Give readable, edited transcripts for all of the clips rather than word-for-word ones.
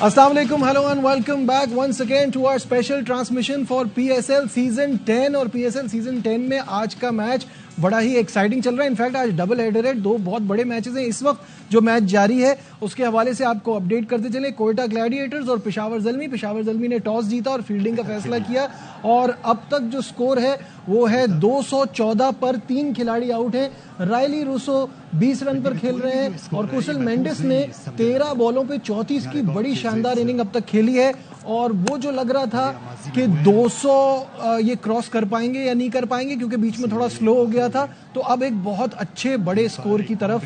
Assalamu alaikum, hello and welcome back once again to our special transmission for PSL Season 10 और PSL Season 10 में आज का match बड़ा ही exciting चल रहा है. इनफैक्ट आज डबल हेडर है, दो बहुत बड़े मैचेस हैं. इस वक्त जो मैच जारी है उसके हवाले से आपको अपडेट करते चले. कोयटा ग्लैडिएटर्स और पेशावर ज़ल्मी ने टॉस जीता और फील्डिंग का फैसला किया और अब तक जो स्कोर है वो है 214 पर 3 खिलाड़ी आउट हैं. रायली रूसो 20 रन पर खेल रहे हैं और कुशल मेंडिस ने 13 बॉलों पे 34 की बड़ी शानदार इनिंग अब तक खेली है. और वो जो लग रहा था कि 200 ये क्रॉस कर पाएंगे या नहीं कर पाएंगे क्योंकि बीच में थोड़ा स्लो हो गया था, तो अब एक बहुत अच्छे बड़े स्कोर की तरफ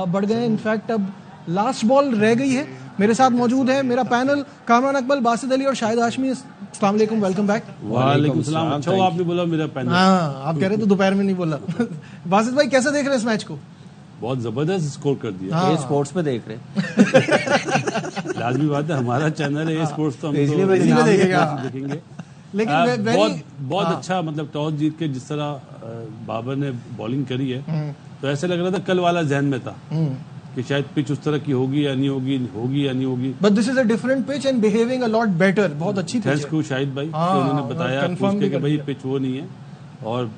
बढ़ गए. इनफैक्ट अब लास्ट बॉल रह गई है. मेरे साथ मौजूद है मेरा पैनल कामरान अकबल, बासित अली और शाहिद हाशमी. अस्सलाम वालेकुम, वेलकम बैक. वालेकुम सलाम. अच्छा आपने बोला मेरा पैनल. हाँ, आप कह रहे थे दोपहर में नहीं बोला. बासित भाई कैसे देख रहे हैं इस मैच को? बहुत जबरदस्त स्कोर कर दिया. हाँ. ए स्पोर्ट्स पे देख रहे. लाजमी बात है, हमारा चैनल है ए स्पोर्ट्स, तो हम तो देखेंगे. लेकिन बहुत अच्छा, मतलब टॉस जीत के जिस तरह बाबर ने बॉलिंग करी है तो ऐसे लग रहा था कल वाला जहन में था कि शायद पिच उस तरह की होगी या नहीं होगी. But this is a different pitch and behaving a lot better. बहुत अच्छी पिच थैंक्स है. टू शाहिद भाई, उन्होंने बताया confirm कि भाई पिच वो नहीं है और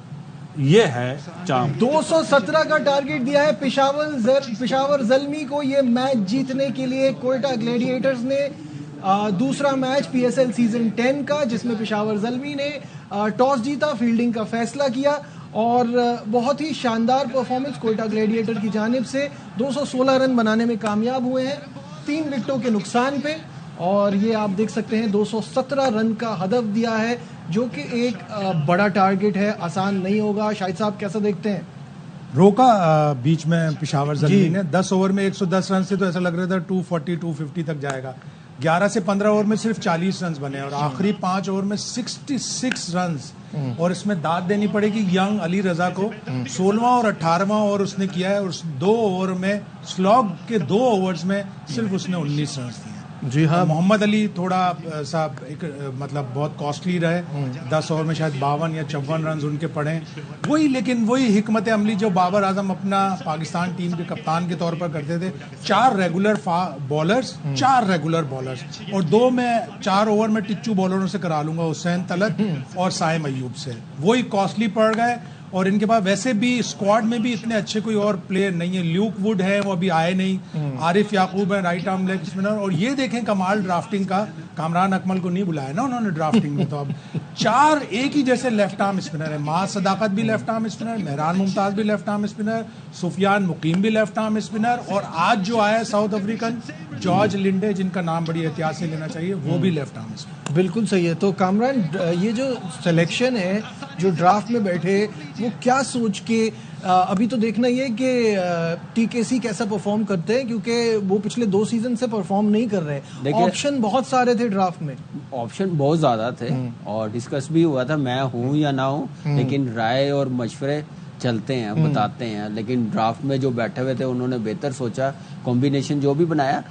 ये है चाम. 217 का टारगेट दिया है पेशावर ज़ल्मी को ये मैच जीतने के लिए. कोयटा ग्लैडिएटर्स ने दूसरा मैच PSL सीजन 10 का जिसमें पेशावर ज़ल्मी ने टॉस जीता, फील्डिंग का फैसला किया और बहुत ही शानदार परफॉर्मेंस कोयटा ग्लैडिएटर की जानिब से. 216 रन बनाने में कामयाब हुए हैं 3 विकेटों के नुकसान पे. और ये आप देख सकते हैं 217 रन का हदफ दिया है जो कि एक बड़ा टारगेट है, आसान नहीं होगा. शाहिद साहब कैसा देखते हैं? रोका बीच में पेशावर ज़ल्मी ने 10 ओवर में 110 रन से तो ऐसा लग रहा था 240-250 तक जाएगा. 11 से 15 ओवर में सिर्फ 40 रन बने और आखिरी 5 ओवर में 66 रन. और इसमें दाद देनी पड़ेगी यंग अली रजा को. 16वां और 18वां ओवर उसने किया है और उस 2 ओवर में स्लॉग के 2 ओवर्स में सिर्फ उसने 19 रन दिए. जी हाँ. मोहम्मद अली थोड़ा सा एक मतलब बहुत कॉस्टली रहे. 10 ओवर में शायद 52 या 54 रन उनके पड़े. लेकिन वही हिकमत अमली जो बाबर आजम अपना पाकिस्तान टीम के कप्तान के तौर पर करते थे. 4 रेगुलर बॉलर्स और 2 में 4 ओवर में टिच्चू बॉलरों से करा लूंगा, हुसैन तलत और साइम अयूब से. वही कॉस्टली पड़ गए और इनके पास वैसे भी स्क्वाड में भी इतने अच्छे कोई और प्लेयर नहीं है. ल्यूक वुड है, वो अभी आए नहीं. आरिफ याकूब है राइट आर्म लेग स्पिनर. और ये देखें कमाल ड्राफ्टिंग का, कामरान अकमल को नहीं बुलाया ना उन्होंने ड्राफ्टिंग में. तो अब 4 एक ही जैसे लेफ्ट आर्म स्पिनर है. माज सदाकत भी left arm spinner, Mehran Mumtaz भी लेफ्ट आर्म स्पिनर, सुफियान मुकीम भी लेफ्ट आर्म स्पिनर और आज जो आया साउथ अफ्रीकन जॉर्ज लिंडे जिनका नाम बड़ी एहतियात से लेना चाहिए, वो भी लेफ्ट आर्म स्पिनर. बिल्कुल सही है. तो कामरान ये जो सिलेक्शन है जो ड्राफ्ट में बैठे वो क्या सोच के, अभी तो देखना ये कि TKC कैसा परफॉर्म करते हैं क्योंकि वो पिछले 2 सीजन से परफॉर्म नहीं कर रहे. ऑप्शन बहुत सारे थे ड्राफ्ट में, ऑप्शन बहुत ज्यादा थे और डिस्कस भी हुआ था मैं हूँ या ना हूँ, लेकिन राय और मशवरे चलते हैं, बताते हैं. लेकिन ड्राफ्ट में जो बैठे हुए थे उन्होंने बेहतर सोचा, कॉम्बिनेशन जो भी बनाया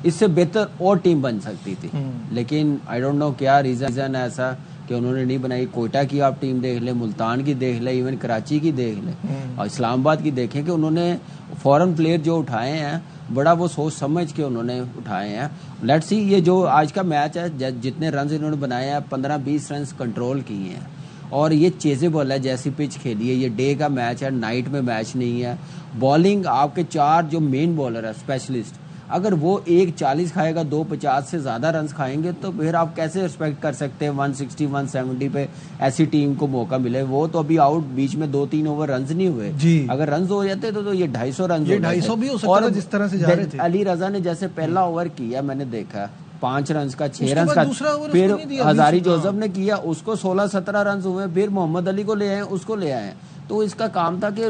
इससे बेहतर और टीम बन सकती थी. लेकिन आई डोंट नो क्या रीजन है ऐसा कि उन्होंने नहीं बनाई. कोयटा की आप टीम देख ले, मुल्तान की देख ले, इवन कराची की देख ले और इस्लामाबाद की देखें कि उन्होंने फॉरेन प्लेयर जो उठाए हैं बड़ा वो सोच समझ के उन्होंने उठाए हैं. लेट्स सी ये जो आज का मैच है जितने रन इन्होंने बनाए हैं 15-20 रन कंट्रोल किए हैं और ये चेजेबल है जैसी पिच खेली है. ये डे का मैच है, नाइट में मैच नहीं है. बॉलिंग आपके 4 जो मेन बॉलर है स्पेशलिस्ट, अगर वो 140 खाएगा 250 से ज्यादा रन खाएंगे तो फिर आप कैसे एक्सपेक्ट कर सकते हैं 160-170 पे ऐसी टीम को मौका मिले. वो तो अभी आउट बीच में 2-3 ओवर रन नहीं हुए जी. अगर रन हो जाते तो ये 250 रन, ये 250 भी हो सकता था जिस तरह से जा रहे थे. अली रजा ने जैसे पहला ओवर किया मैंने देखा 5 रन का, 6 रन का, फिर हजारी जोसेफ ने किया उसको 16-17 रन हुए. फिर मोहम्मद अली को ले आए, उसको ले आए. तो इसका काम था कि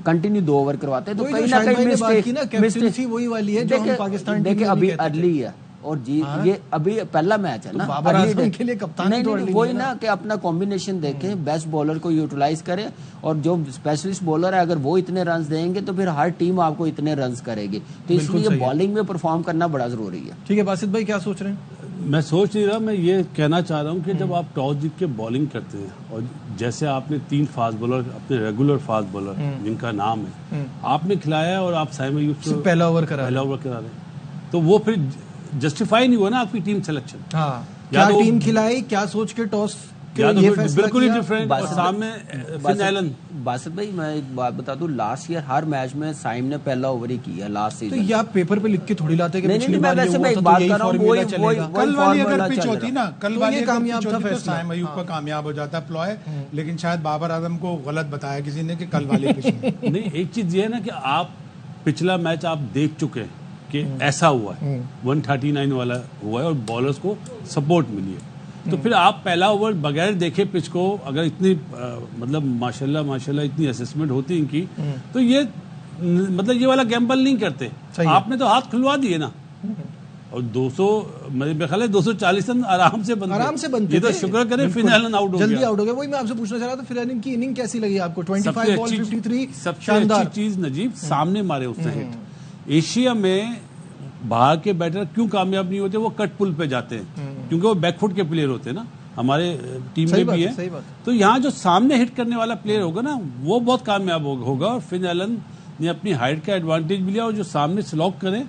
कंटिन्यू 2 ओवर करवाते तो कहीं ना कहीं मिस्टेक वही वाली है जो हम पाकिस्तान देखे अभी अर्ली है और जी ये अभी पहला मैच है ना बाबर आजम के लिए कप्तान नहीं वही ना कि अपना कॉम्बिनेशन देखें, बेस्ट बॉलर को यूटिलाइज करें और जो स्पेशलिस्ट बॉलर है अगर वो इतने रन देंगे तो फिर हर टीम आपको इतने रन करेगी. तो इसलिए बॉलिंग में परफॉर्म करना बड़ा जरूरी है. ठीक है बासित भाई क्या सोच रहे हैं? मैं सोच नहीं रहा, मैं ये कहना चाह रहा हूँ कि जब आप टॉस जीत के बॉलिंग करते हैं और जैसे आपने 3 फास्ट बॉलर अपने रेगुलर फास्ट बॉलर जिनका नाम है आपने खिलाया और आप साइम अयूब से पहला ओवर करा रहे हैं तो वो फिर जस्टिफाई नहीं हुआ ना आपकी टीम सिलेक्शन। हाँ, क्या टीम खिलाई, क्या सोच के टॉस बिल्कुल ही डिफरेंट। और सामने फिन एलन। बासित भाई मैं एक बात बता दूं, लास्ट ईयर हर मैच में साइम ने पहला ओवर ही किया लास्ट सीजन। तो ये आप पेपर पे लिख के थोड़ी लाते कि पिछली बार वैसे मैं एक बात कर रहा हूं, कल वाली अगर पिच होती ना, कल वाली कामयाब था तो साइम अयूब का कामयाब हो जाता प्लॉय, लेकिन शायद बाबर आजम को गलत बताया किसी ने कि कल वाली पिच नहीं, एक चीज ये है ना कि आप पिछला मैच आप देख चुके हैं कि ऐसा हुआ है, 139 वाला हुआ है और बॉलर्स को सपोर्ट मिली है। तो फिर आप पहला ओवर बगैर देखे पिच को, अगर इतनी मतलब माशाल्लाह इतनी असेसमेंट होती इनकी, तो ये मतलब ये वाला गैम्बल नहीं करते। आपने तो हाथ खुलवा दिए ना। और 200 मेरे ख्याल है 240 रन आराम से बनते। ये तो शुक्र करें फिन एलन आउट हो गया, जल्दी आउट हो गया। वही मैं आपसे पूछना चाह रहा था, फिन एलन की इनिंग कैसी लगी आपको? 25 बॉल 53, सबसे अच्छी चीज नजीब सामने मारे उसने हिट। एशिया में बाहर के बैटर क्यों कामयाब नहीं होते? वो कट पुल पे जाते हैं, क्योंकि वो बैकफुट के प्लेयर होते हैं ना, हमारे टीम में भी है। तो यहाँ जो सामने हिट करने वाला प्लेयर होगा ना, वो बहुत कामयाब होगा। और फिन एलन ने अपनी हाइट का एडवांटेज भी लिया, और जो सामने स्लॉक करे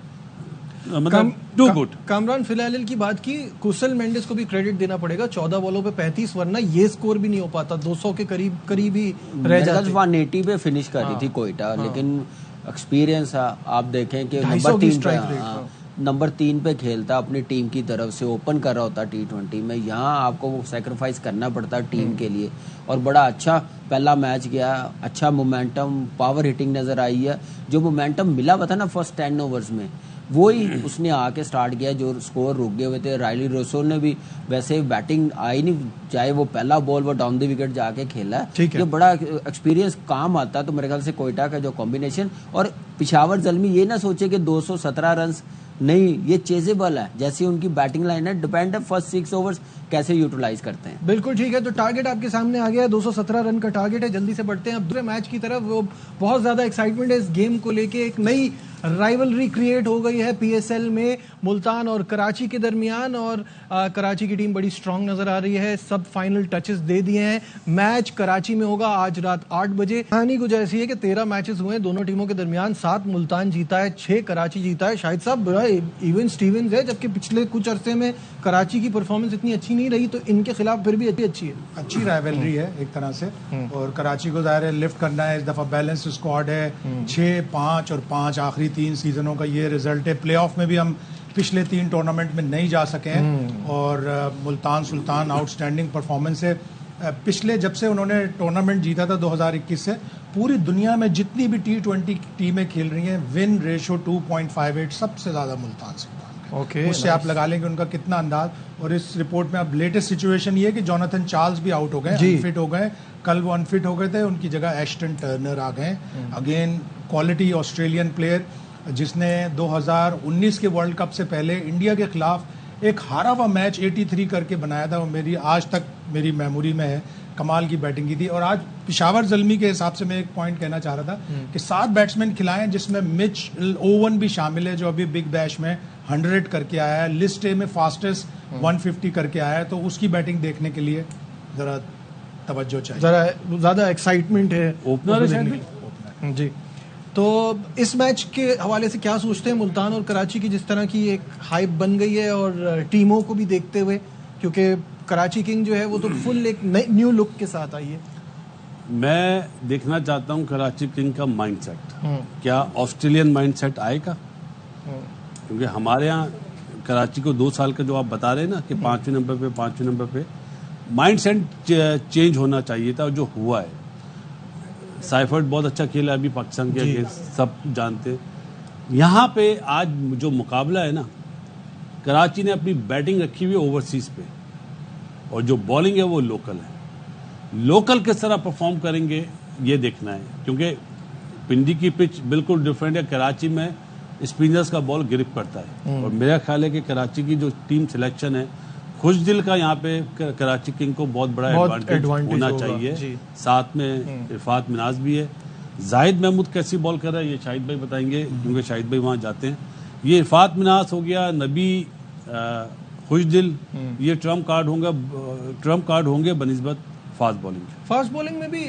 मतलब too good. Kamran Finn Allen की बात की, कुशल मेंडिस को भी क्रेडिट देना पड़ेगा। 14 बॉलों पे 35, वरना ये स्कोर भी नहीं हो पाता। 200 के करीब ही रह जाते। 180 पे फिनिश कर रही थी कोयटा, लेकिन एक्सपीरियंस आप देखें कि नंबर 3 पे खेलता, अपनी टीम की तरफ से ओपन कर रहा होता T20 में। यहाँ आपको वो सैक्रिफाइस करना पड़ता टीम के लिए। और बड़ा अच्छा पहला मैच गया, अच्छा मोमेंटम, पावर हिटिंग नजर आई है। जो मोमेंटम मिला हुआ था ना फर्स्ट 10 ओवर्स में, वो ही उसने आके स्टार्ट किया। जो स्कोर रुक गए हुए थे, राइली रोसो ने भी वैसे बैटिंग आई नहीं, चाहे वो पहला बॉल वो डाउन द विकेट जाके खेला। ये बड़ा एक्सपीरियंस काम आता। तो मेरे ख्याल से कोयटा का जो कॉम्बिनेशन, और पिशावर ज़ल्मी ये ना सोचे कि 217 रन नहीं, ये चेजेबल है। जैसी उनकी बैटिंग लाइन है, डिपेंड है फर्स्ट 6 ओवर्स कैसे यूटिलाइज करते हैं। बिल्कुल ठीक है। तो टारगेट आपके सामने आ गया है, 217 रन का टारगेट है। जल्दी से बढ़ते हैं अब दूसरे मैच की तरफ। वो बहुत ज्यादा एक्साइटमेंट है इस गेम को लेके। एक नई राइवलरी क्रिएट हो गई है PSL में मुल्तान और कराची के दरमियान, और कराची की टीम बड़ी स्ट्रांग नजर आ रही है। सब फाइनल टचेस दे दिए हैं। मैच कराची में होगा आज रात 8 बजे। कहानी कुछ ऐसी है कि 13 मैचेस हुए हैं दोनों टीमों के दरमियान। 7 मुल्तान जीता है, 6 कराची जीता है। शाहिद साहब बड़ा इवन स्टीवंस है, जबकि पिछले कुछ अरसे में कराची की परफॉर्मेंस इतनी अच्छी नहीं रही, तो इनके खिलाफ फिर भी अच्छी है। अच्छी राइवलरी है एक तरह से। और कराची को ज़ाहिर है लिफ्ट करना है। इस दफा बैलेंस स्क्वाड है, 6, 5 और 5 आखिरी 3 सीजनों का ये रिजल्ट है। प्ले ऑफ में भी हम पिछले 3 टूर्नामेंट में नहीं जा सके हैं। और मुल्तान सुल्तान आउटस्टैंडिंग परफॉर्मेंस है। पिछले जब से उन्होंने टूर्नामेंट जीता था 2021 से, पूरी दुनिया में जितनी भी T20 टीमें खेल रही हैं, विन रेशो 2.58 सबसे ज़्यादा मुल्तान से। उससे आप लगा लेंगे उनका कितना अंदाज। और इस रिपोर्ट में अब लेटेस्ट सिचुएशन ये है कि जोनाथन चार्ल्स भी आउट हो गए, अनफिट हो गए। कल वो अनफिट हो गए थे, उनकी जगह एश्टन टर्नर आ गए। अगेन क्वालिटी ऑस्ट्रेलियन प्लेयर, जिसने 2019 के वर्ल्ड कप से पहले इंडिया के खिलाफ एक हारा हुआ मैच 83 करके बनाया था। वो मेरी आज तक मेरी मेमोरी में है। कमाल की बैटिंग की थी। और आज पिशावर ज़ल्मी के हिसाब से मैं एक पॉइंट कहना चाह रहा था कि 7 बैट्समैन खिलाए, जिसमें मिच ओवन भी शामिल है, जो अभी बिग बैश में 100 करके आया है। लिस्ट ए में फास्टेस्ट 150 करके आया है। तो उसकी बैटिंग देखने के लिए जरा तवज्जो चाहिए, जरा ज्यादा एक्साइटमेंट है। ओपनर है जी। तो इस मैच के हवाले से क्या सोचते हैं मुल्तान और कराची की, जिस तरह की एक हाइप बन गई है, और टीमों को भी देखते हुए, क्योंकि कराची किंग जो है वो तो फुल एक न्यू लुक के साथ आई है। मैं देखना चाहता हूं कराची किंग का माइंडसेट, क्या ऑस्ट्रेलियन माइंडसेट आएगा? क्योंकि हमारे यहाँ कराची को 2 साल का जो आप बता रहे हैं ना कि 5वें नंबर पे माइंडसेट चेंज होना चाहिए था, जो हुआ है। साइफर्ट बहुत अच्छा खेला अभी पाकिस्तान के अगेंस्ट, सब जानते हैं। यहाँ पे आज जो मुकाबला है ना, कराची ने अपनी बैटिंग रखी हुई ओवरसीज पे, और जो बॉलिंग है वो लोकल है। लोकल किस तरह परफॉर्म करेंगे ये देखना है, क्योंकि पिंडी की पिच बिल्कुल डिफरेंट है। कराची में स्पिनर्स का बॉल गिरफ्त पड़ता है। और मेरा ख्याल है कि कराची की जो टीम सिलेक्शन है, खुशदिल का यहाँ पे कराची किंग को बहुत बड़ा एडवांटेज होना चाहिए। साथ में इरफात मिनाज भी है। जाहिद महमूद कैसी बॉल कर रहा है ये शाहिद भाई बताएंगे, क्योंकि शाहिद भाई वहाँ जाते हैं। ये इरफात मिनाज हो गया, नबी, खुशदिल, ये ट्रम्प कार्ड होंगे बनिस्बत फास्ट बॉलिंग। फास्ट बॉलिंग में भी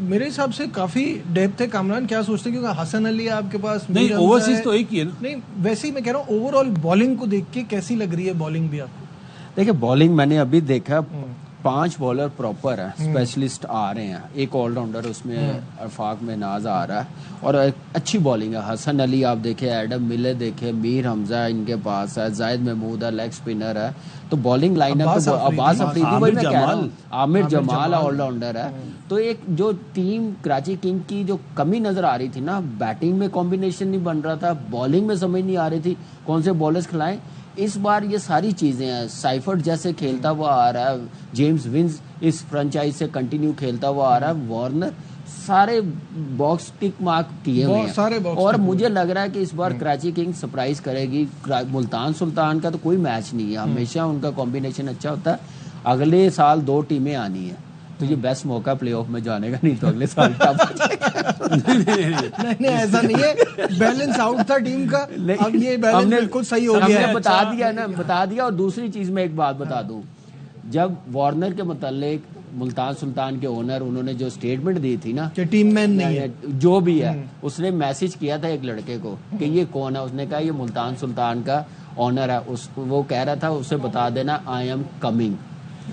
मेरे हिसाब से काफी डेप्थ है। कामरान क्या सोचते हैं, क्योंकि हसन अली आपके पास नहीं, ओवरसीज तो एक ही है ना। नहीं, वैसे ही मैं कह रहा हूँ ओवरऑल बॉलिंग को देख के कैसी लग रही है बॉलिंग भी आपको? देखिए बॉलिंग मैंने अभी देखा 5 बॉलर प्रॉपर है, स्पेशलिस्ट आ रहे हैं, एक ऑलराउंडर उसमें अरफाक में नाज आ रहा है और अच्छी बॉलिंग है। हसन अली आप देखें, एडम मिले देखें, मीर हमजा इनके पास है, जायद महमूद है, लेग स्पिनर है, तो बॉलिंग लाइनअप तो अब्बास अफरीदी, वही मैं कह रहा हूँ, आमिर जमाल ऑलराउंडर है। तो एक जो टीम कराची किंग की जो कमी नजर आ रही थी ना, बैटिंग में कॉम्बिनेशन नहीं बन रहा था, बॉलिंग में समझ नहीं आ रही थी कौन से बॉलर्स खिलाएं, इस बार ये सारी चीजें हैं। साइफर्ट जैसे खेलता हुआ आ रहा है, जेम्स विंस इस फ्रेंचाइज से कंटिन्यू खेलता हुआ आ रहा है, वार्नर, सारे बॉक्स टिक मार्क किए हुए हैं और मुझे लग रहा है कि इस बार कराची किंग सरप्राइज करेगी। मुल्तान सुल्तान का तो कोई मैच नहीं है, हमेशा उनका कॉम्बिनेशन अच्छा होता है। अगले साल 2 टीमें आनी है तो ये बेस्ट मौका प्लेऑफ में जाने का, नहीं तो अगले साल नहीं ऐसा नहीं है, बैलेंस आउट था टीम का, अब ये बैलेंस बिल्कुल सही हो गया है। बता दिया ना, बता दिया। और दूसरी चीज मैं एक बात बता दूं, जब वार्नर के मुतालिक मुल्तान सुल्तान के ओनर उन्होंने जो स्टेटमेंट दी थी ना कि टीम मैन नहीं है, जो भी है, उसने मैसेज किया था एक लड़के को कि ये कौन है, उसने कहा ये मुल्तान सुल्तान का ओनर है, उसको वो कह रहा था उसे बता देना आई एम कमिंग।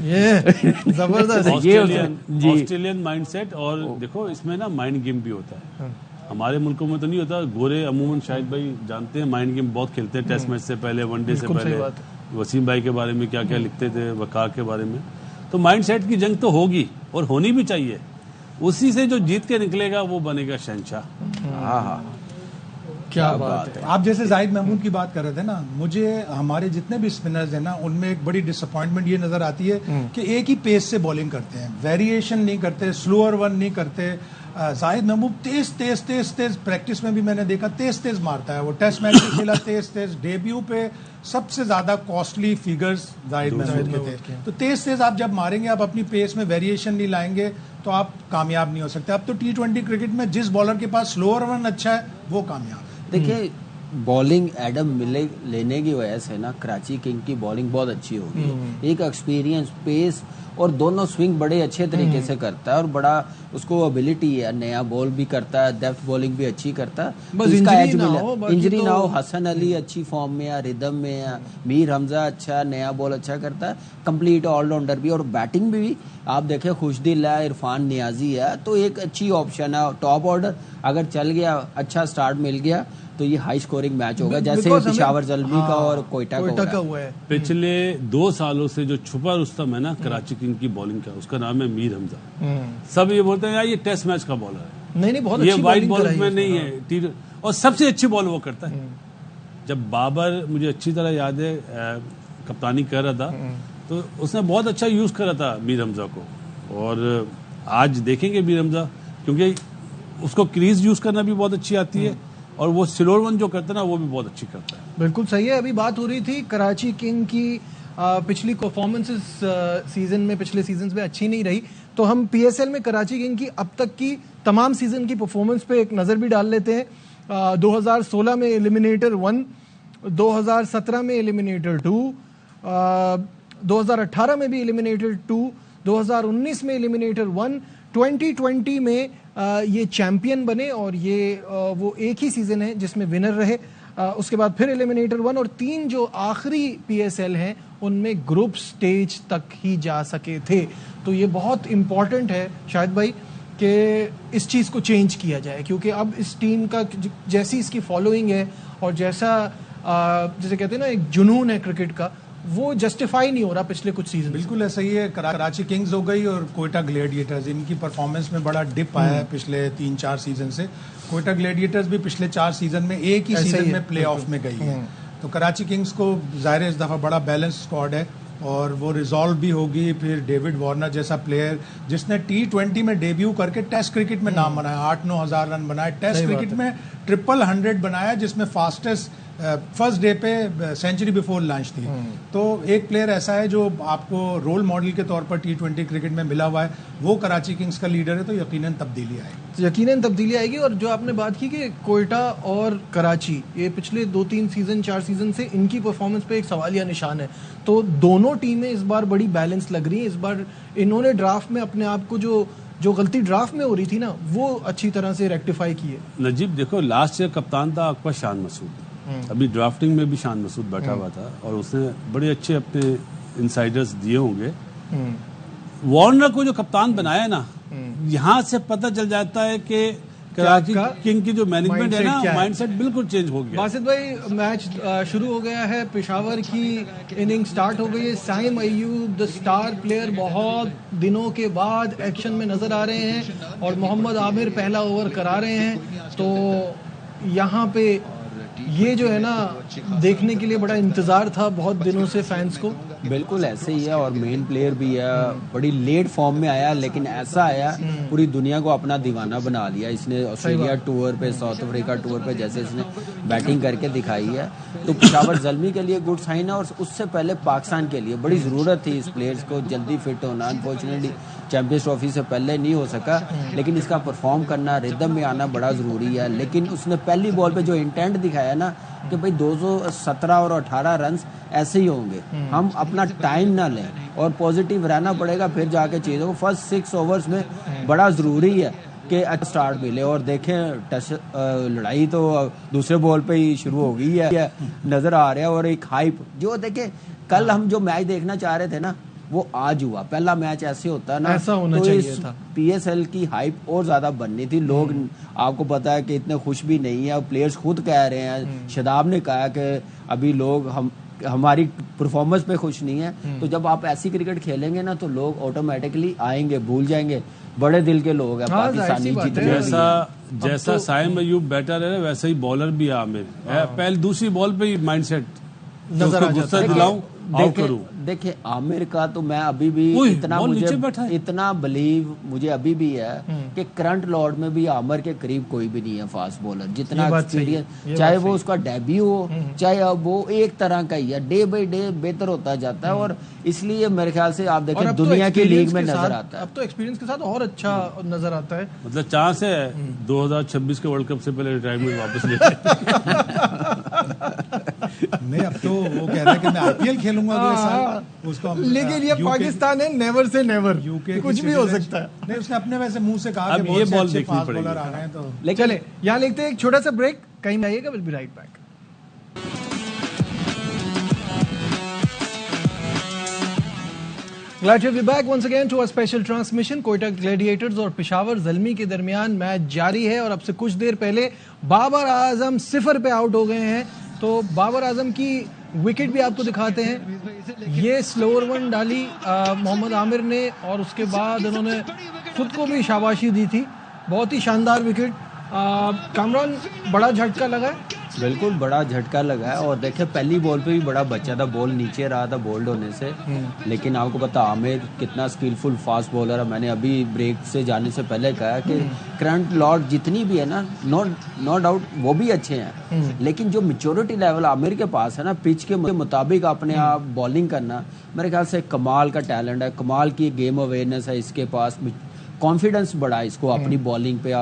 ये जबरदस्त ऑस्ट्रेलियन माइंडसेट। और देखो इसमें ना माइंड गेम भी होता है, हमारे मुल्कों में तो नहीं होता। गोरे अमूमन शायद भाई जानते हैं माइंड गेम बहुत खेलते हैं, टेस्ट मैच से पहले, वनडे से पहले, वसीम भाई के बारे में क्या क्या लिखते थे, वकार के बारे में। तो माइंडसेट की जंग तो होगी और होनी भी चाहिए, उसी से जो जीत के निकलेगा वो बनेगा शहंशाह। हाँ, क्या बात है। आप जैसे जाहिद महमूद की बात कर रहे थे ना, मुझे हमारे जितने भी स्पिनर्स हैं ना, उनमें एक बड़ी डिसअपॉइंटमेंट ये नजर आती है कि एक ही पेस से बॉलिंग करते हैं, वेरिएशन नहीं करते, स्लोअर वन नहीं करते। जाहिद महमूद तेज तेज तेज तेज प्रैक्टिस में भी मैंने देखा तेज तेज मारता है, वो टेस्ट मैच में खेला तेज तेज, डेब्यू पे सबसे ज्यादा कॉस्टली फिगर्स जाहिद महमूद के थे। तो तेज तेज आप जब मारेंगे, आप अपनी पेस में वेरिएशन नहीं लाएंगे तो आप कामयाब नहीं हो सकते। अब तो T20 क्रिकेट में जिस बॉलर के पास स्लोअर वन अच्छा है वो कामयाब। देखिए बॉलिंग एडम मिले लेने की वजह से ना कराची किंग की बॉलिंग बहुत अच्छी होगी। एक एक्सपीरियंस, पेस और दोनों स्विंग बड़े अच्छे तरीके से करता है और बड़ा उसको एबिलिटी है, नया बॉल भी करता है, डेप्थ बॉलिंग भी अच्छी करता है। बस इंजरी ना हो। हसन अली अच्छी फॉर्म में है, रिदम में है, मीर हमजा अच्छा, नया बॉल अच्छा करता है, कंप्लीट ऑलराउंडर भी। और बैटिंग भी आप देखें, खुशदिल है, इरफान नियाजी है, तो एक अच्छी ऑप्शन है। टॉप ऑर्डर अगर चल गया, अच्छा स्टार्ट मिल गया तो ये हाई स्कोरिंग मैच होगा, जैसे पिशावर जलमी का और कोयटा का हुआ है। पिछले 2 सालों से जो छुपा रुस्तम है ना कराची किंग की बॉलिंग का, उसका नाम है मीर हमजा। सब ये बोलते हैं यार ये टेस्ट मैच का बॉलर है, नहीं बहुत ये वाइट बॉल में नहीं है, और सबसे अच्छी बॉल वो करता है। जब बाबर, मुझे अच्छी तरह याद है, कप्तानी कर रहा था तो उसने बहुत अच्छा यूज करा था मीर हमजा को। और आज देखेंगे मीर हमजा, क्योंकि उसको क्रीज यूज करना भी बहुत अच्छी आती है और वो स्लोअर वन जो करता है ना वो भी बहुत अच्छी करता है। बिल्कुल सही है। अभी बात हो रही थी कराची किंग की पिछली परफॉर्मेंसेस सीजन में, पिछले सीजन में अच्छी नहीं रही, तो हम PSL में कराची किंग की अब तक की तमाम सीजन की परफॉर्मेंस पे एक नज़र भी डाल लेते हैं। 2016 में एलिमिनेटर 1, 2017 में एलिमिनेटर 2, 2018 में भी एलिमिनेटर 2, 2019 में एलिमिनेटर 1, 2020 में ये चैंपियन बने और ये वो एक ही सीजन है जिसमें विनर रहे। उसके बाद फिर एलिमिनेटर 1 और 3 जो आखिरी PSL हैं उनमें ग्रुप स्टेज तक ही जा सके थे। तो ये बहुत इम्पॉर्टेंट है शायद भाई कि इस चीज़ को चेंज किया जाए, क्योंकि अब इस टीम का जैसी इसकी फॉलोइंग है और जैसा जैसे कहते हैं ना एक जुनून है क्रिकेट का, वो जस्टिफाई नहीं हो रहा पिछले कुछ सीजन। बिल्कुल ऐसा ही है। कराची किंग्स हो गई और कोयटा ग्लेडिएटर्स, इनकी परफॉर्मेंस में बड़ा डिप आया है पिछले 3-4 सीजन से। कोयटा ग्लेडिएटर्स भी पिछले 4 सीजन में एक ही सीजन में प्ले ऑफ में गई है। तो कराची किंग्स को ज़ाहिर इस दफ़ा बड़ा बैलेंस स्क्वाड है और वो रिजॉल्व भी होगी। फिर डेविड वार्नर जैसा प्लेयर जिसने T20 में डेब्यू करके टेस्ट क्रिकेट में नाम बनाया, 8-9 हज़ार रन बनाए, टेस्ट क्रिकेट में 100 बनाया जिसमें फास्टेस्ट فرسٹ ڈے پہ سینچری بیفور لنچ تھی. تو ایک پلیئر ایسا ہے جو آپ کو رول ماڈل کے طور پر T20 کرکٹ میں ملا ہوا ہے, وہ کراچی کنگز کا لیڈر ہے, تو یقیناً تبدیلی آئے گی. یقیناً تبدیلی آئے گی. اور جو آپ نے بات کی کہ کوئٹہ اور کراچی یہ پچھلے 2-3 سیزن 4 سیزن سے ان کی پرفارمنس پہ ایک سوالیہ نشان ہے, تو دونوں ٹیمیں اس بار بڑی بیلنس لگ رہی ہیں. اس بار انہوں نے ڈرافٹ میں اپنے آپ کو جو غلطی ڈرافٹ میں ہو رہی تھی نا وہ اچھی طرح سے ریکٹیفائی کی ہے. نجیب دیکھو لاسٹ ایئر کپتان تھا آپ کا شان مسعود, ابھی ڈرافٹنگ میں بھی شان مسعود بیٹھا ہوا تھا اور اس نے بڑے اچھے اپنے انسائڈرز دیے ہوں گے. وارنر کو جو کپتان بنایا نا, یہاں سے پتہ چل جاتا ہے کہ کراچی کنگ کی جو مینجمنٹ ہے نا مائنڈ سیٹ بالکل چینج ہو گیا. باسط بھائی میچ شروع ہو گیا ہے, پشاور کی اننگ سٹارٹ ہو گئی ہے. سائم ایوب دا سٹار پلیئر بہت دنوں کے بعد ایکشن میں نظر آ رہے ہیں اور محمد عامر پہلا اوور کرا رہے ہیں. تو یہاں پہ یہ جو ہے نا دیکھنے کے لیے بڑا انتظار تھا بہت دنوں سے فینس کو. بالکل ایسے ہی ہے, اور مین پلیئر بھی ہے, بڑی لیٹ فارم میں آیا لیکن ایسا آیا پوری دنیا کو اپنا دیوانہ بنا لیا. اس نے آسٹریلیا ٹور پہ, ساؤتھ افریقہ ٹور پہ جیسے اس نے بیٹنگ کر کے دکھائی ہے, تو پشاور زلمی کے لیے گڈ سائن ہے. اور اس سے پہلے پاکستان کے لیے بڑی ضرورت تھی اس پلیئرز کو جلدی فٹ ہونا. انفارچونیٹلی چیمپئنز ٹرافی سے پہلے نہیں ہو سکا, لیکن اس کا پرفارم کرنا, ردم میں آنا بڑا ضروری ہے. لیکن اس نے پہلی بال پہ جو انٹینٹ دکھایا نا کہ بھائی 217 اور 18 رنز ایسے ہی ہوں گے, ہم اپنا ٹائم نہ لیں اور پازیٹیو رہنا پڑے گا, پھر جا کے چیزوں کو فرسٹ 6 اوورز میں بڑا ضروری ہے کہ اچھا سٹارٹ ملے. اور دیکھیں لڑائی تو دوسرے بال پہ ہی شروع ہو گئی ہے نظر آ رہا ہے. اور ایک ہائپ جو دیکھیں کل ہم جو میچ دیکھنا چاہ رہے تھے نا وہ آج ہوا. پہلا میچ ایسے ہوتا نا تو اس پی ایس ایل کی ہائپ اور زیادہ بننی تھی. لوگ آپ کو پتا ہے کہ اتنے خوش بھی نہیں ہیں, پلیئرز خود کہہ رہے ہیں, شاداب نے کہا کہ ابھی لوگ ہماری پرفارمنس پہ خوش نہیں ہے. تو جب آپ ایسی کرکٹ کھیلیں گے نا تو لوگ آٹومیٹکلی آئیں گے, بھول جائیں گے. بڑے دل کے لوگ ہیں پاکستانی, جیسا سائم ایوب بیٹر ہے ویسا ہی بالر بھی عامر. پہلے دوسری بال پہ ہی مائنڈ سیٹ نظر آ جاتا ہے. دیکھیں عامر کا تو میں ابھی بھی اتنا بلیو مجھے ابھی بھی ہے کہ کرنٹ لارڈ میں بھی عامر کے قریب کوئی بھی نہیں ہے فاسٹ بولر جتنا ایکسپیرینس, چاہے وہ اس کا ڈیبیو ہو چاہے اب وہ ایک طرح کا ہی ہے, ڈے بائی ڈے بہتر ہوتا جاتا ہے. اور اس لیے میرے خیال سے آپ دیکھیں دنیا کی لیگ میں نظر آتا ہے, اب تو ایکسپیرینس کے ساتھ اور اچھا نظر آتا ہے. مطلب چانس ہے 2026 کے ورلڈ کپ سے پہلے ریٹائرمنٹ واپس لے نہیں. اب تو وہ کہہ رہا ہے کہ میں IPL کھیلوں گا اگلے سال. لیکن یہ پاکستان ہے, نیور سے نیور, کچھ بھی ہو سکتا ہے. نہیں اس نے اپنے ویسے منہ سے کہا کہ یہ بال اچھے دیکھنی فاسٹ پڑے بولر آ رہے ہیں. تو چلے یہاں لیتے ہیں ایک چھوٹا سا بریک, کہیں آئیے گا, will be right back. Glad to be back once again to our special transmission. Quetta gladiators اور پشاور زلمی کے درمیان میچ جاری ہے, اور اب سے کچھ دیر پہلے بابر اعظم 0 پہ آؤٹ ہو گئے ہیں. تو بابر اعظم کی وکٹ بھی آپ کو دکھاتے ہیں. یہ سلور ون ڈالی محمد عامر نے, اور اس کے بعد انہوں نے خود کو بھی شاباشی دی تھی. بہت ہی شاندار وکٹ. کامران بڑا جھٹکا لگا ہے. بالکل بڑا جھٹکا لگا ہے. اور دیکھیں پہلی بال پہ بھی بڑا بچہ تھا, بال نیچے رہا تھا بولڈ ہونے سے, لیکن آپ کو پتا عامر کتنا اسکلفل فاسٹ بولر ہے. میں نے ابھی بریک سے جانے سے پہلے کہا کہ کرنٹ لارڈ جتنی بھی ہے نا نو ڈاؤٹ وہ بھی اچھے ہیں, لیکن جو میچورٹی لیول عامر کے پاس ہے نا پچ کے مطابق اپنے آپ بالنگ کرنا, میرے خیال سے کمال کا ٹیلنٹ ہے, کمال کی گیم اویئرنیس ہے اس کے پاس, کانفیڈنس بڑا ہے اس کو اپنی بالنگ پہ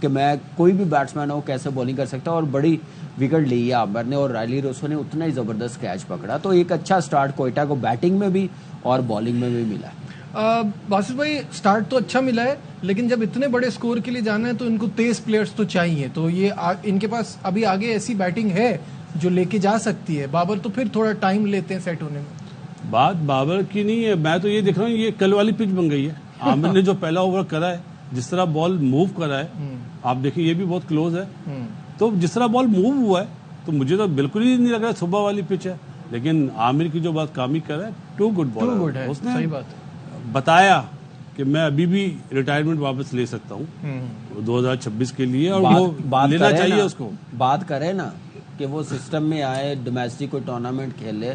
کہ میں کوئی بھی بیٹسمین ہو کیسے بالنگ کر سکتا. اور بڑی وکٹ لی ہے عامر نے, اور رائلی روسو نے اتنا ہی زبردست کیچ پکڑا. تو ایک اچھا سٹارٹ کوئٹہ کو بیٹنگ میں بھی اور بالنگ میں بھی ملا. باسط بھائی سٹارٹ تو اچھا ملا ہے, لیکن جب اتنے بڑے سکور کے لیے جانا ہے تو ان کو تیز پلیئرز تو چاہیے. تو یہ ان کے پاس ابھی آگے ایسی بیٹنگ ہے جو لے کے جا سکتی ہے. بابر تو پھر تھوڑا ٹائم لیتے ہیں سیٹ ہونے میں. بات بابر کی نہیں ہے, میں تو یہ دیکھ رہا ہوں یہ کل والی پچ بن گئی ہے. عامر نے جو پہلا اوور کرا ہے, جس طرح بال موو کرا ہے, آپ دیکھیں یہ بھی بہت کلوز ہے. تو جس طرح بال موو ہوا ہے تو مجھے تو بالکل ہی نہیں لگ رہا صبح والی پچ ہے. لیکن عامر کی جو بات کامی کر رہا ہے, ٹو گڈ بال ہے. اس نے بتایا کہ میں ابھی بھی ریٹائرمنٹ واپس لے سکتا ہوں 2026 کے لیے, اور وہ لینا چاہیے اس کو. بات کرے نا کہ وہ سسٹم میں آئے, ڈومیسٹک کوئی ٹورنامنٹ کھیلے.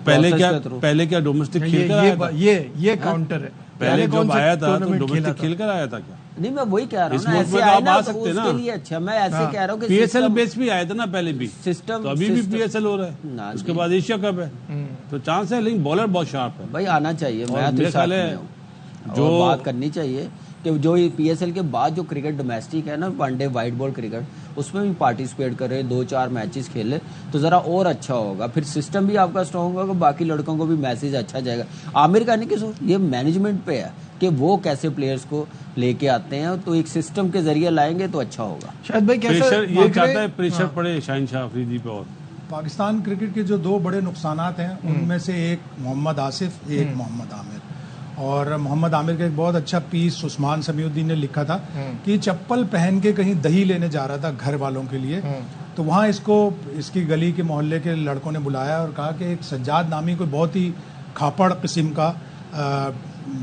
پہلے کیا ڈومیسٹک کھیل کر آیا تھا؟ یہ کاؤنٹر ہے. پہلے جب آیا تھا تو ڈومیسٹک کھیل کر آیا تھا کیا؟ نہیں میں وہی کہہ رہا ہوں نا, اس ایسے میں آئے آپ نا آ تو سکتے اس نا. کے لیے اچھا, میں ایسے کہہ رہا ہوں کہ پی ایس ایل بیس بھی آئے تھے نا پہلے بھی, سسٹم, تو ابھی بھی پی ایس ایل ہو رہا ہے, اس کے بعد ایشیا کپ ہے, تو چانس ہے, لیکن بالر بہت شارپ ہے بھائی آنا چاہیے, میں اور تو میرے ساتھ خیال ہے میں ہوں, جو بات کرنی چاہیے کہ جو پی ایس ایل کے بعد جو کرکٹ ڈومیسٹک ہے نا, one day white ball cricket, اس میں بھی پارٹیسپیٹ کرے, 2-4 میچز کھیلے تو ذرا اور اچھا ہوگا, پھر سسٹم بھی آپ کا اسٹرانگ ہوگا, باقی لڑکوں کو بھی میسج اچھا جائے گا. عامر کا نہیں کہ یہ مینجمنٹ پہ ہے کہ وہ کیسے پلیئرز کو لے کے آتے ہیں, تو ایک سسٹم کے ذریعے لائیں گے تو اچھا ہوگا. شاید بھائی پریشر یہ چاہتا ہے, پریشر پڑے شاہین شاہ افریدی پہ. اور پاکستان کرکٹ کے جو 2 بڑے نقصانات ہیں ان میں سے ایک محمد آصف, ایک محمد عامر. اور محمد عامر کا ایک بہت اچھا پیس عثمان سمیع الدین نے لکھا تھا کہ چپل پہن کے کہیں دہی لینے جا رہا تھا گھر والوں کے لیے, تو وہاں اس کی گلی کے محلے کے لڑکوں نے بلایا اور کہا کہ ایک سجاد نامی کوئی بہت ہی کھاپڑ قسم کا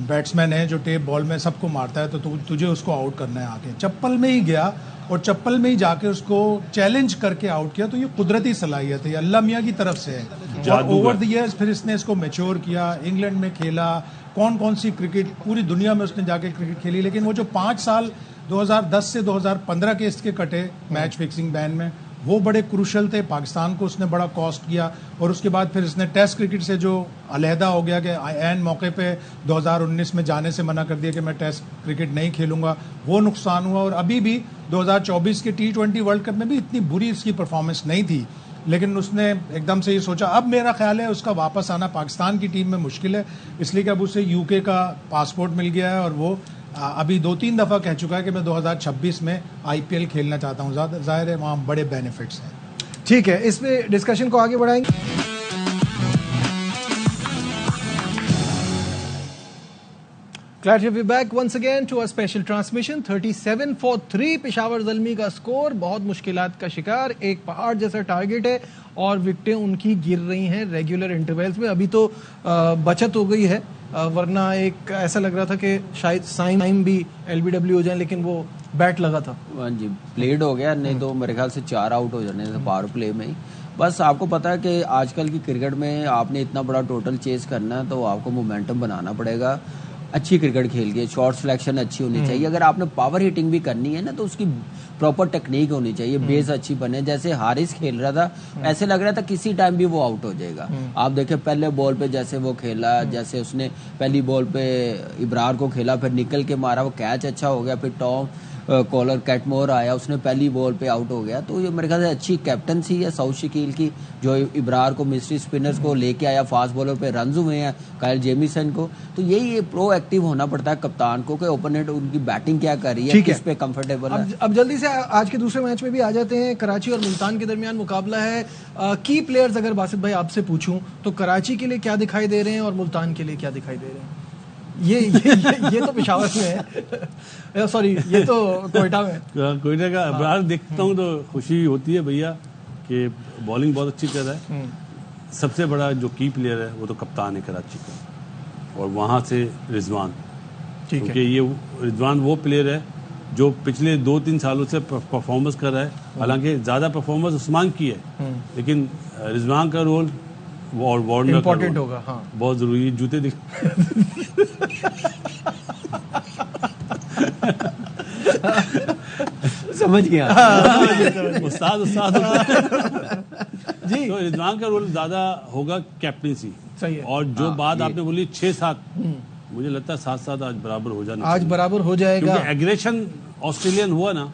بیٹسمین ہے جو ٹیپ بال میں سب کو مارتا ہے, تو تجھے اس کو آؤٹ کرنا ہے. آ کے چپل میں ہی گیا اور چپل میں ہی جا کے اس کو چیلنج کر کے آؤٹ کیا. تو یہ قدرتی صلاحیت ہے, یہ اللہ میاں کی طرف سے ہے. اور اوور دی ایئرز پھر اس نے اس کو میچور کیا, انگلینڈ میں کھیلا, کون سی کرکٹ پوری دنیا میں اس نے جا کے کرکٹ کھیلی. لیکن وہ جو 5 سال 2010 سے 2015 کے اس کے کٹے میچ فکسنگ بین میں, وہ بڑے کروشل تھے. پاکستان کو اس نے بڑا کاسٹ کیا. اور اس کے بعد پھر اس نے ٹیسٹ کرکٹ سے جو علیحدہ ہو گیا کہ عین موقع پہ 2019 میں جانے سے منع کر دیا کہ میں ٹیسٹ کرکٹ نہیں کھیلوں گا, وہ نقصان ہوا. اور ابھی بھی 2024 کے T20 ورلڈ کپ میں بھی اتنی بری اس کی پرفارمنس نہیں تھی, لیکن اس نے ایک دم سے یہ سوچا. اب میرا خیال ہے اس کا واپس آنا پاکستان کی ٹیم میں مشکل ہے, اس لیے کہ اب اسے UK کا پاسپورٹ مل گیا ہے, اور وہ ابھی 2-3 دفعہ کہہ چکا ہے کہ میں 2026 میں IPL کھیلنا چاہتا ہوں. ظاہر ہے وہاں بڑے بینیفٹس ہیں. ٹھیک ہے, اس پہ ڈسکشن کو آگے بڑھائیں گے. Glad to be back once again to our special transmission. 37-3 Peshawar Zalmi کا سکور, بہت مشکلات کا شکار, ایک پہاڑ جیسا ٹارگٹ ہے اور وکٹیں ان کی گر رہی ہیں ریگولر انٹرولز میں. ابھی تو بچت ہو گئی ہے, ورنہ ایک ایسا لگ رہا تھا کہ شاید سائن بھی LBW ہو جائیں, لیکن وہ بیٹ لگا تھا. ہاں جی, پلیڈ ہو گیا, نہیں تو میرے خیال سے 4 آؤٹ ہو جانے تھے پاور پلے میں ہی. بس آپ کو پتا ہے کہ آج کل کی کرکٹ میں آپ نے اتنا بڑا ٹوٹل چیز کرنا ہے تو آپ کو مومنٹم بنانا پڑے گا. اچھی کرکٹ کھیل کے, شارٹ سلیکشن اچھی ہونی چاہیے. اگر آپ نے پاور ہیٹنگ بھی کرنی ہے نا تو اس کی پراپر ٹیکنیک ہونی چاہیے, بیس اچھی بنے. جیسے حارث کھیل رہا تھا ایسے لگ رہا تھا کسی ٹائم بھی وہ آؤٹ ہو جائے گا. آپ دیکھیں پہلے بال پہ جیسے وہ کھیلا, جیسے اس نے پہلی بال پہ ابرار کو کھیلا, پھر نکل کے مارا, وہ کیچ اچھا ہو گیا. پھر ٹام کالر کیٹمور آیا, اس نے پہلی بال پہ آؤٹ ہو گیا. تو یہ میرے خیال سے اچھی کیپٹنسی ہے سعود شکیل کی, جو ابرار کو مسٹری اسپنرز کو لے کے آیا, فاسٹ بالر پہ رنز ہوئے ہیں کائل جیمیسن کو. تو یہی پرو ایکٹیو ہونا پڑتا ہے کپتان کو کہ اوپوننٹ ان کی بیٹنگ کیا کر رہی ہے, کس پہ کمفرٹیبل ہے. اب جلدی سے آج کے دوسرے میچ میں بھی آ جاتے ہیں. کراچی اور ملتان کے درمیان مقابلہ ہے. کی پلیئرز اگر باسط بھائی آپ سے پوچھوں تو کراچی کے لیے کیا دکھائی دے رہے ہیں اور ملتان کے لیے کیا دکھائی دے رہے ہیں؟ یہ تو پشاور میں ہے, سوری یہ تو کوئٹہ میں. کوئٹہ کا ابرار دیکھتا ہوں تو خوشی ہوتی ہے بھیا کہ بالنگ بہت اچھی کر رہا ہے. سب سے بڑا جو کی پلیئر ہے وہ تو کپتان ہے کراچی کا, اور وہاں سے رضوان, کیونکہ یہ رضوان وہ پلیئر ہے جو پچھلے 2-3 سالوں سے پرفارمنس کر رہا ہے. حالانکہ زیادہ پرفارمنس عثمان کی ہے, لیکن رضوان کا رول اور وارنر کا امپورٹنٹ ہوگا. ہاں بہت ضروری ہے. جوتے سمجھ گیا استاد جی. تو رضوان کا رول زیادہ ہوگا کیپٹنسی. اور جو بات آپ نے بولی 6-7, مجھے لگتا ہے 7-7 آج برابر ہو جانا, آج برابر ہو جائے گا. کیونکہ ایگریشن آسٹریلین ہوا نا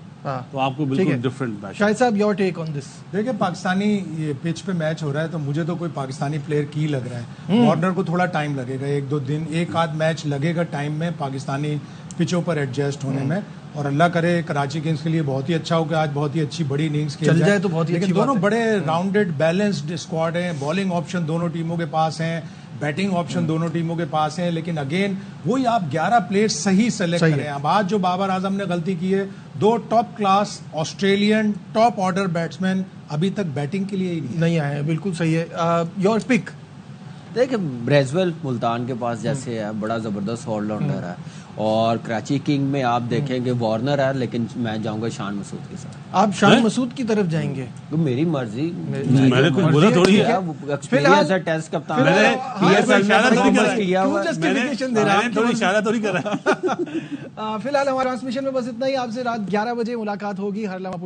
تو آپ کو بالکل ڈفرنٹ میچ. شاہد صاحب یور ٹیک آن دس. دیکھیں پاکستانی یہ پچ پہ میچ ہو رہا ہے تو مجھے تو کوئی پاکستانی پلیئر کی لگ رہا ہے. وارنر کو تھوڑا ٹائم لگے گا, 1-2 دن, 1-8 میچ لگے گا ٹائم میں پاکستانی پچوں پر ایڈجسٹ ہونے میں. اور اللہ کرے کراچی کنگز کے لیے بہت ہی اچھا ہو کہ آج بہت ہی اچھی بڑی اننگز کھیل جائے تو بہت ہی. لیکن دونوں بڑے راؤنڈڈ بیلنسڈ اسکواڈ ہیں. بالنگ آپشن دونوں ٹیموں کے پاس ہیں, بیٹنگ آپشن دونوں ٹیموں کے پاس ہیں. لیکن اگین وہی آپ 11 پلیئر صحیح سلیکٹ کریں. اب آج جو بابر اعظم نے غلطی کی ہے, 2 top class Australian top order batsman ابھی تک بیٹنگ کے لیے ہی نہیں آئے. بالکل صحیح ہے. یور پک. دیکھیں بریزویل ملتان کے پاس جیسے ہے بڑا زبردست آل راؤنڈر ہے, اور کراچی کنگ میں آپ دیکھیں گے وارنر ہے, لیکن میں جاؤں گا شان مسعود کے ساتھ. آپ شان مسعود کی طرف جائیں گے؟ میری مرضی, میں نے کچھ بولا تھوڑی ہے. ایکسپیرینس ہے, ٹیسٹ کپتان ہے, پی ایس ایل میں پرفارمنس کیا ہوا ہے. تھوڑی اشارہ تھوڑی کر رہا. فی الحال ہمارے ٹرانسمیشن میں بس اتنا ہی. آپ سے رات 11 بجے ملاقات ہوگی. ہر لمحہ